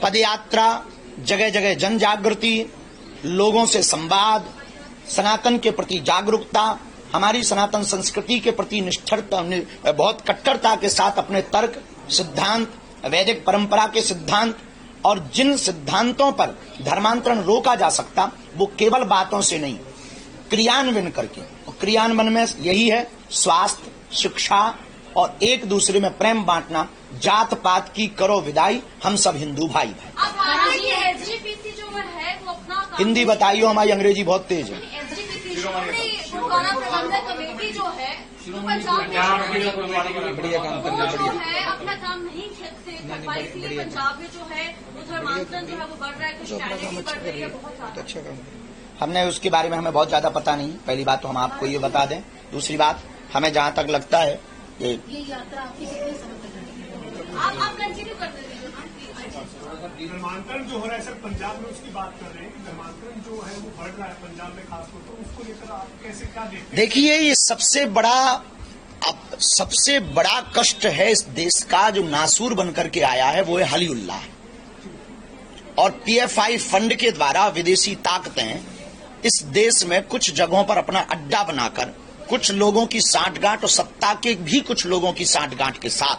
पदयात्रा, जगह जगह जन जागृति, लोगों से संवाद, सनातन के प्रति जागरूकता, हमारी सनातन संस्कृति के प्रति निष्ठता, बहुत कट्टरता के साथ अपने तर्क, सिद्धांत, वैदिक परंपरा के सिद्धांत और जिन सिद्धांतों पर धर्मांतरण रोका जा सकता वो केवल बातों से नहीं, क्रियान्वयन करके। और क्रियान्वयन में यही है स्वास्थ्य, शिक्षा और एक दूसरे में प्रेम बांटना। जात पात की करो विदाई, हम सब हिंदू भाई भाई। हिंदी बताइयो, हमारी अंग्रेजी बहुत तेज है। बढ़िया काम कर रहे, बढ़िया अपना काम नहीं इसलिए पंजाब में जो है वो धर्मांतरण जो है वो बढ़ रहा है, क्रिश्चियनिटी बढ़ रही है, बहुत अच्छा काम। हमने उसके बारे में हमें बहुत ज्यादा पता नहीं। पहली बात तो हम आपको ये बता दें। दूसरी बात, हमें जहाँ तक लगता है ये यात्रा आपकी कितने समय तक चलेगी? आप कंटिन्यू कर दीजिए। धर्मांतरण जो हो रहा है सर पंजाब में, उसकी बात कर रहे हैं कि धर्मांतरण जो है वो बढ़ रहा है पंजाब में खासतौर पर, तो उसको लेकर आप कैसे क्या देखते हैं? देखिए, ये सबसे बड़ा कष्ट है इस देश का जो नासूर बनकर के आया है वो है हलीउल्लाह। और पीएफआई फंड के द्वारा विदेशी ताकतें इस देश में कुछ जगहों पर अपना अड्डा बनाकर कुछ लोगों की सांठगांठ और सत्ता के भी कुछ लोगों की सांठगांठ के साथ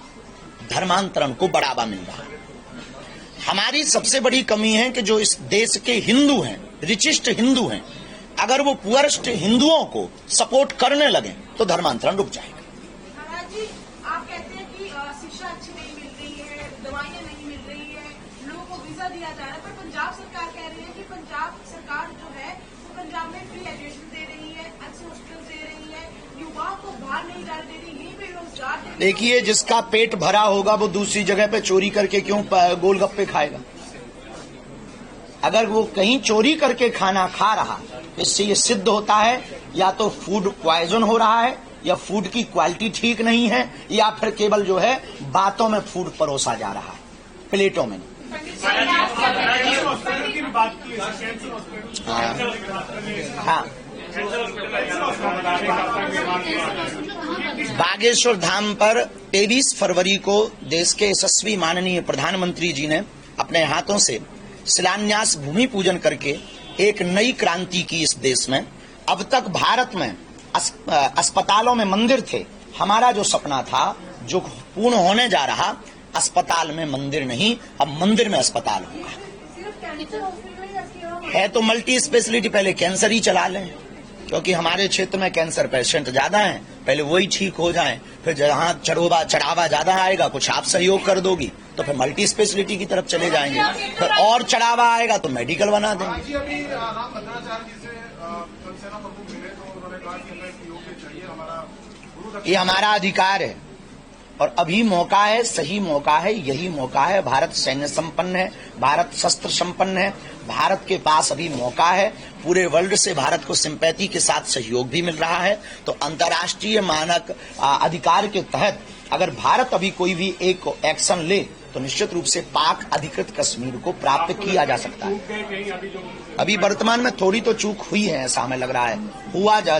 धर्मांतरण को बढ़ावा मिल रहा है। हमारी सबसे बड़ी कमी है कि जो इस देश के हिंदू हैं, रिचिस्ट हिंदू हैं, अगर वो पुअरेस्ट हिंदुओं को सपोर्ट करने लगे तो धर्मांतरण रुक जाएगा। जी, आप कहते हैं कि शिक्षा अच्छी नहीं मिल रही है, दवाइयां नहीं मिल रही है, लोगों को वीजा दिया जा रहा है, पर पंजाब सरकार कह रही है कि पंजाब सरकार जो है वो पंजाब में फ्री एजुकेशन दे रही है, अच्छे हॉस्पिटल दे रही है, युवाओं को बाहर नहीं जाने दे रही, यहीं पे रोजगार दे रही है। देखिए, जिसका पेट भरा होगा वो दूसरी जगह पे चोरी करके क्यों गोलगप्पे खाएगा? अगर वो कहीं चोरी करके खाना खा रहा, इससे ये सिद्ध होता है या तो फूड पॉइजन हो रहा है, या फूड की क्वालिटी ठीक नहीं है, या फिर केवल जो है बातों में फूड परोसा जा रहा है, प्लेटों में नहीं। हाँ, बागेश्वर धाम पर 23 फरवरी को देश के यशस्वी माननीय प्रधानमंत्री जी ने अपने हाथों से शिलान्यास भूमि पूजन करके एक नई क्रांति की इस देश में। अब तक भारत में अस्पतालों में मंदिर थे। हमारा जो सपना था, जो पूर्ण होने जा रहा, अस्पताल में मंदिर नहीं, अब मंदिर में अस्पताल होगा। है तो मल्टी स्पेशलिटी, पहले कैंसर ही चला लें, क्योंकि हमारे क्षेत्र में कैंसर पेशेंट ज्यादा हैं, पहले वही ठीक हो जाएं, फिर जहाँ चढ़ावा ज्यादा आएगा, कुछ आप सहयोग कर दोगी तो फिर मल्टी स्पेशलिटी की तरफ चले जाएंगे, फिर और चढ़ावा आएगा तो मेडिकल बना देंगे। ये हमारा अधिकार है और अभी मौका है, सही मौका है, यही मौका है। भारत सैन्य संपन्न है, भारत शस्त्र संपन्न है, भारत के पास अभी मौका है। पूरे वर्ल्ड से भारत को सिंपैथी के साथ सहयोग भी मिल रहा है। तो अंतर्राष्ट्रीय मानक अधिकार के तहत अगर भारत अभी कोई भी एक एक्शन ले तो निश्चित रूप से पाक अधिकृत कश्मीर को प्राप्त किया जा सकता है। अभी वर्तमान में थोड़ी तो चूक हुई है, ऐसा हमें लग रहा है। हुआ जा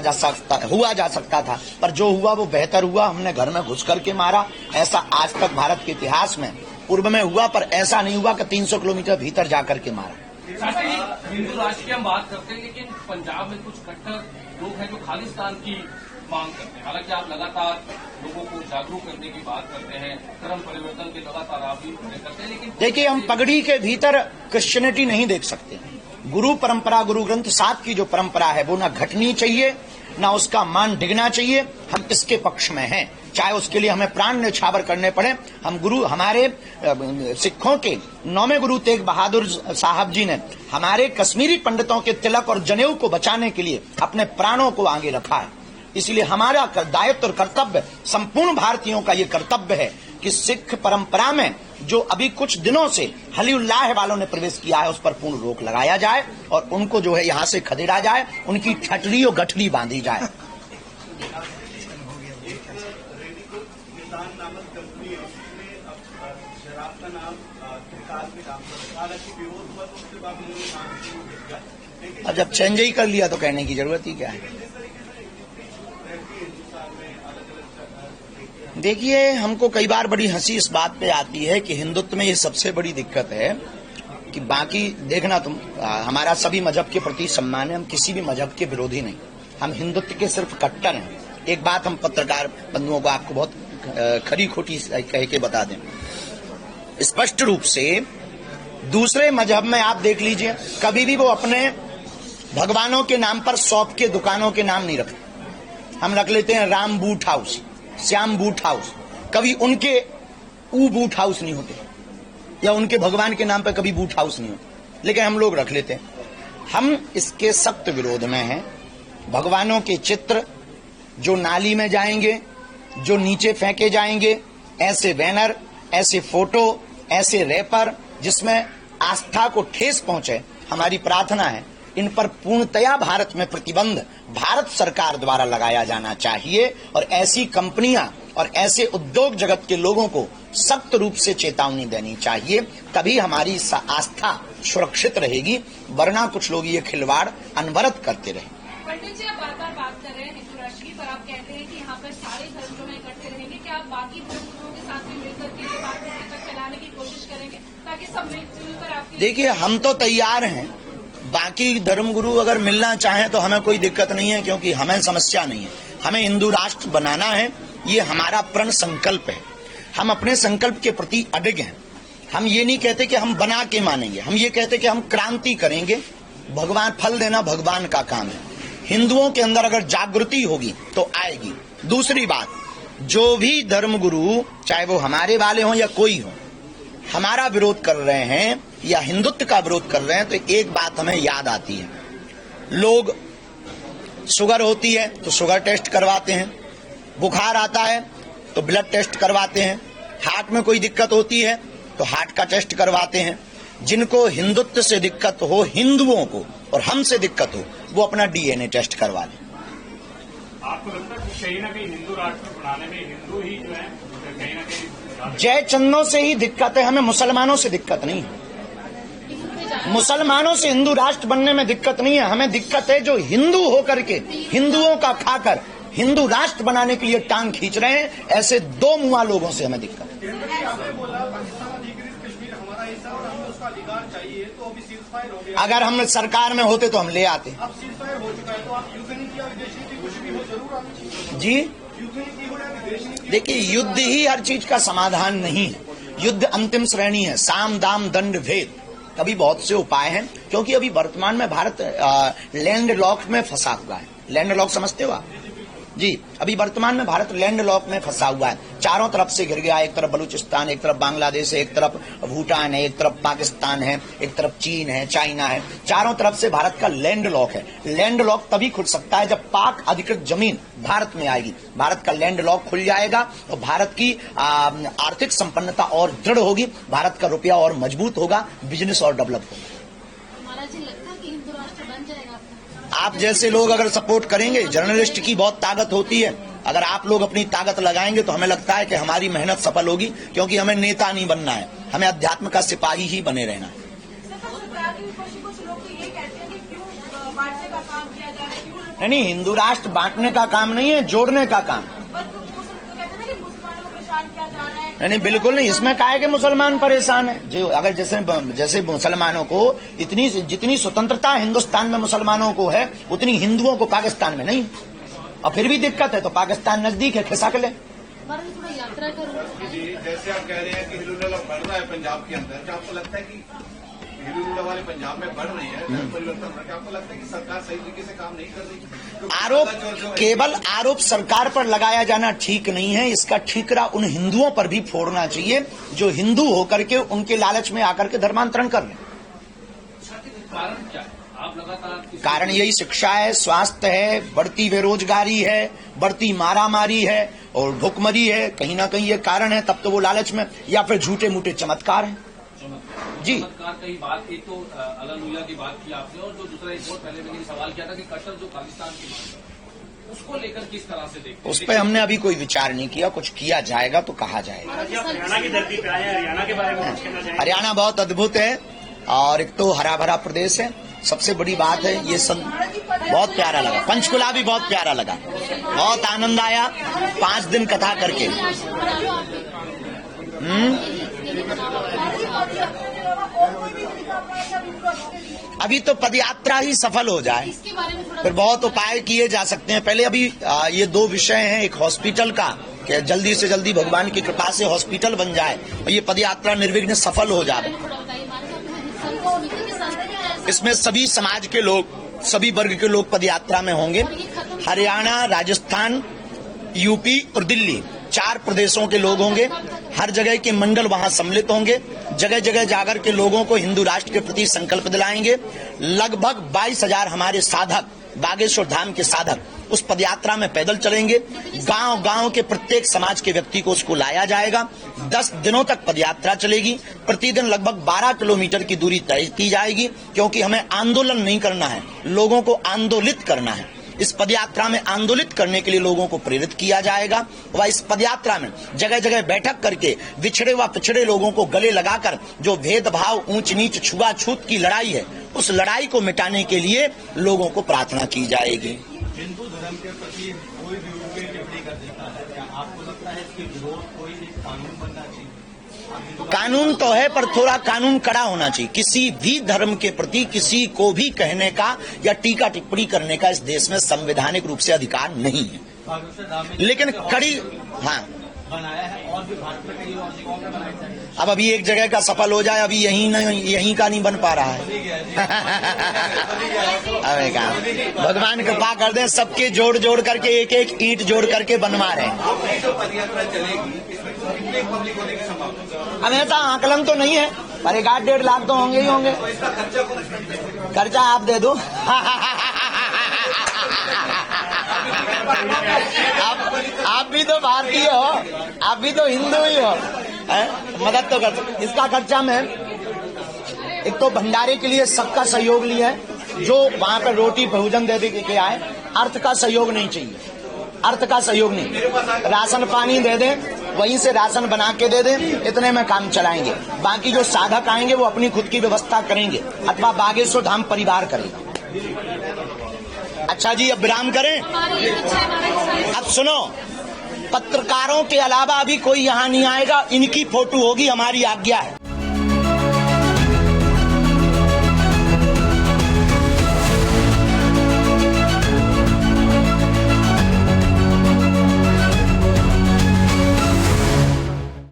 सकता था, पर जो हुआ वो बेहतर हुआ। हमने घर में घुस करके मारा, ऐसा आज तक भारत के इतिहास में पूर्व में हुआ, पर ऐसा नहीं हुआ कि 300 किलोमीटर भीतर जाकर के मारा। हिंदू राष्ट्र की हम बात करते हैं, लेकिन पंजाब में कुछ कट्टर लोग हैं जो खालिस्तान की मांग करते हैं। हालांकि आप लगातार लोगों को जागरूक करने की बात करते हैं, धर्म परिवर्तन के लगातार आप भी करते हैं, लेकिन देखिए, हम पगड़ी के भीतर क्रिश्चियनिटी नहीं देख सकते। गुरु परंपरा, गुरु ग्रंथ साहिब की जो परंपरा है वो ना घटनी चाहिए, ना उसका मान डिगना चाहिए। हम इसके पक्ष में हैं, चाहे उसके लिए हमें प्राण न्यौछावर करने पड़े। हम गुरु, हमारे सिखों के 9वें गुरु तेग बहादुर साहब जी ने हमारे कश्मीरी पंडितों के तिलक और जनेऊ को बचाने के लिए अपने प्राणों को आगे रखा है। इसलिए हमारा दायित्व और कर्तव्य, संपूर्ण भारतीयों का ये कर्तव्य है कि सिख परंपरा में जो अभी कुछ दिनों से हलीउल्लाह वालों ने प्रवेश किया है उस पर पूर्ण रोक लगाया जाए और उनको जो है यहाँ से खदेड़ा जाए, उनकी ठटरी और गठरी बांधी जाए। अब जब चेंज ही कर लिया तो कहने की जरूरत ही क्या है। देखिए, हमको कई बार बड़ी हंसी इस बात पे आती है कि हिंदुत्व में ये सबसे बड़ी दिक्कत है कि बाकी देखना तुम, हमारा सभी मजहब के प्रति सम्मान है, हम किसी भी मजहब के विरोधी नहीं, हम हिंदुत्व के सिर्फ कट्टर हैं। एक बात हम पत्रकार बंधुओं को आपको बहुत खरी खोटी कह के बता दें, स्पष्ट रूप से दूसरे मजहब में आप देख लीजिए, कभी भी वो अपने भगवानों के नाम पर शॉप के दुकानों के नाम नहीं रखते। हम रख लेते हैं Ram boot house, Shyam boot house, कभी उनके बूट हाउस नहीं होते, या उनके भगवान के नाम पर कभी बूट हाउस नहीं होते, लेकिन हम लोग रख लेते हैं। हम इसके सख्त विरोध में हैं। भगवानों के चित्र जो नाली में जाएंगे, जो नीचे फेंके जाएंगे, ऐसे बैनर, ऐसे फोटो, ऐसे रैपर जिसमें आस्था को ठेस पहुंचे, हमारी प्रार्थना है इन पर पूर्णतया भारत में प्रतिबंध भारत सरकार द्वारा लगाया जाना चाहिए, और ऐसी कंपनियां और ऐसे उद्योग जगत के लोगों को सख्त रूप से चेतावनी देनी चाहिए, तभी हमारी आस्था सुरक्षित रहेगी, वरना कुछ लोग ये खिलवाड़ अनवरत करते रहे। पंडित जी, आप बार-बार बात कर रहे हैं हिंदू राष्ट्र की, पर आप कहते हैं कि यहाँ पर सारे धर्म जो है इकट्ठे रहेंगे। क्या आप बाकी धर्म गुरुओं के साथ भी मिलकर के ये बात तक चलाने की कोशिश करेंगे ताकि सब मिलजुल कर आपकी? देखिए, हम तो तैयार हैं, बाकी धर्मगुरु अगर मिलना चाहें तो हमें कोई दिक्कत नहीं है, क्योंकि हमें समस्या नहीं है। हमें हिंदू राष्ट्र बनाना है, ये हमारा प्रण संकल्प है। हम अपने संकल्प के प्रति अडिग हैं। हम ये नहीं कहते कि हम बना के मानेंगे, हम ये कहते कि हम क्रांति करेंगे। भगवान फल देना भगवान का काम है। हिंदुओं के अंदर अगर जागृति होगी तो आएगी। दूसरी बात, जो भी धर्मगुरु, चाहे वो हमारे वाले हों या कोई हो, हमारा विरोध कर रहे हैं या हिंदुत्व का विरोध कर रहे हैं, तो एक बात हमें याद आती है। लोग शुगर होती है तो शुगर टेस्ट करवाते हैं, बुखार आता है तो ब्लड टेस्ट करवाते हैं, हार्ट में कोई दिक्कत होती है तो हार्ट का टेस्ट करवाते हैं। जिनको हिंदुत्व से दिक्कत हो, हिंदुओं को, और हमसे दिक्कत हो, वो अपना डीएनए टेस्ट करवा लें। आपको लगता है कहीं ना कहीं हिंदू राष्ट्र बनाने में हिंदू ही जो है कहीं ना कहीं जय चंदों से ही दिक्कत है, हमें मुसलमानों से दिक्कत नहीं है। मुसलमानों से हिंदू राष्ट्र बनने में दिक्कत नहीं है, हमें दिक्कत है जो हिंदू होकर के हिंदुओं का खाकर हिंदू राष्ट्र बनाने के लिए टांग खींच रहे हैं, ऐसे दो मुआ लोगों से हमें दिक्कत है। अगर हम सरकार में होते तो हम ले आते। जी देखिए, युद्ध ही हर चीज का समाधान नहीं है। युद्ध अंतिम श्रेणी है, साम दाम दंड भेद। अभी बहुत से उपाय हैं, क्योंकि अभी वर्तमान में भारत लैंड लॉक में फंसा हुआ है। लैंड लॉक समझते हो आप? जी, अभी वर्तमान में भारत लैंड लॉक में फंसा हुआ है, चारों तरफ से घिर गया। एक तरफ बलूचिस्तान, एक तरफ बांग्लादेश है, एक तरफ भूटान है, एक तरफ पाकिस्तान है, एक तरफ चीन है, चाइना है। चारों तरफ से भारत का लैंड लॉक है। लैंड लॉक तभी खुल सकता है जब पाक अधिकृत जमीन भारत में आएगी। भारत का लैंड लॉक खुल जाएगा तो भारत की आर्थिक संपन्नता और दृढ़ होगी, भारत का रुपया और मजबूत होगा, बिजनेस और डेवलप होगा। आप जैसे लोग अगर सपोर्ट करेंगे, जर्नलिस्ट की बहुत ताकत होती है, अगर आप लोग अपनी ताकत लगाएंगे तो हमें लगता है कि हमारी मेहनत सफल होगी, क्योंकि हमें नेता नहीं बनना है, हमें अध्यात्म का सिपाही ही बने रहना है। नहीं, हिंदू राष्ट्र बांटने का काम नहीं है, जोड़ने का काम। नहीं, बिल्कुल नहीं। इसमें क्या है कि मुसलमान परेशान है। जो अगर जैसे मुसलमानों को जितनी स्वतंत्रता हिंदुस्तान में मुसलमानों को है, उतनी हिंदुओं को पाकिस्तान में नहीं, और फिर भी दिक्कत है तो पाकिस्तान नजदीक है, खिसक ले। यात्रा जैसे आप कह रहे हैं कि हिलुल बढ़ रहा है पंजाब के अंदर, क्या आपको लगता है कि हिलुल वाले पंजाब में बढ़ रही है, परिवर्तन? क्या आपको लगता है कि सरकार सही तरीके से काम नहीं कर रही? आरोप, केवल आरोप सरकार पर लगाया जाना ठीक नहीं है। इसका ठीकरा उन हिंदुओं पर भी फोड़ना चाहिए जो हिंदू होकर के उनके लालच में आकर के धर्मांतरण कर रहे हैं। कारण यही शिक्षा है, स्वास्थ्य है, बढ़ती बेरोजगारी है, बढ़ती मारामारी है और भुखमरी है। कहीं ना कहीं ये कारण है, तब तो वो लालच में, या फिर झूठे मूठे चमत्कार हैं। जी, चमत्कार की बात, एक तो हालेलुया की बात की आपने, और जो दूसरा एक और पहले मैंने सवाल किया था कि कट्टर जो खालिस्तान की बात, उसको लेकर किस तरह से देखते हैं? उस पर हमने अभी कोई विचार नहीं किया, कुछ किया जाएगा तो कहा जाएगा। हरियाणा की धरती पे आए, हरियाणा के बारे में कुछ कहना चाहेंगे? हरियाणा बहुत अद्भुत है, और एक तो हरा भरा प्रदेश है। सबसे बड़ी बात है ये सब बहुत प्यारा लगा। पंचकुला भी बहुत प्यारा लगा, बहुत आनंद आया 5 दिन कथा करके। अभी तो पदयात्रा ही सफल हो जाए, इसके बारे में थोड़ा फिर बहुत उपाय किए जा सकते हैं। पहले अभी ये दो विषय हैं, एक हॉस्पिटल का कि जल्दी से जल्दी भगवान की कृपा से हॉस्पिटल बन जाए और ये पदयात्रा निर्विघ्न सफल हो जाए। इसमें सभी समाज के लोग, सभी वर्ग के लोग पदयात्रा में होंगे। हरियाणा, राजस्थान, यूपी और दिल्ली 4 प्रदेशों के लोग होंगे। हर जगह के मंडल वहां सम्मिलित होंगे। जगह जगह जाकर के लोगों को हिंदू राष्ट्र के प्रति संकल्प दिलाएंगे। लगभग 22,000 हमारे साधक, बागेश्वर धाम के साधक उस पदयात्रा में पैदल चलेंगे। गांव गांव के प्रत्येक समाज के व्यक्ति को उसको लाया जाएगा। 10 दिनों तक पदयात्रा चलेगी। प्रतिदिन लगभग 12 किलोमीटर की दूरी तय की जाएगी, क्योंकि हमें आंदोलन नहीं करना है, लोगों को आंदोलित करना है। इस पदयात्रा में आंदोलित करने के लिए लोगों को प्रेरित किया जाएगा। वह इस पदयात्रा में जगह जगह बैठक करके विछड़े व पिछड़े लोगों को गले लगाकर जो भेदभाव, ऊंच नीच, छुआछूत की लड़ाई है, उस लड़ाई को मिटाने के लिए लोगों को प्रार्थना की जाएगी। हिंदू धर्म के प्रति कोई भी उनकी टिप्पणी कर देता है, क्या आपको लगता है इसके विरोध कोई एक कानून बनना चाहिए? कानून तो है, पर थोड़ा कानून कड़ा होना चाहिए। किसी भी धर्म के प्रति किसी को भी कहने का या टीका टिप्पणी करने का इस देश में संवैधानिक रूप से अधिकार नहीं है, लेकिन कड़ी बनाया है और भी भारत में कई और जगहों पे बनाया जाए। अब अभी एक जगह का सफल हो जाए, अभी यहीं का नहीं बन पा रहा है। अबे कहा भगवान कृपा कर दे, सबके जोड़ जोड़ करके एक एक ईंट जोड़ करके बनवा रहे हैं। अब ऐसा आकलन तो नहीं है, पर 1-1.5 लाख तो होंगे ही होंगे। खर्चा आप दे दो। आप भी तो भारतीय हो, आप भी तो हिंदू ही हो, मदद तो कर सकते। इसका खर्चा में एक तो भंडारे के लिए सबका सहयोग लिया है, जो वहां पर रोटी भोजन दे के आए। अर्थ का सहयोग नहीं चाहिए, अर्थ का सहयोग नहीं। राशन पानी दे दें, वहीं से राशन बना के दे दें, इतने में काम चलाएंगे। बाकी जो साधक आएंगे वो अपनी खुद की व्यवस्था करेंगे, अथवा बागेश्वर धाम परिवार करेगा। अच्छा जी, अब विराम करें। अब सुनो, पत्रकारों के अलावा अभी कोई यहाँ नहीं आएगा, इनकी फोटो होगी, हमारी आज्ञा है।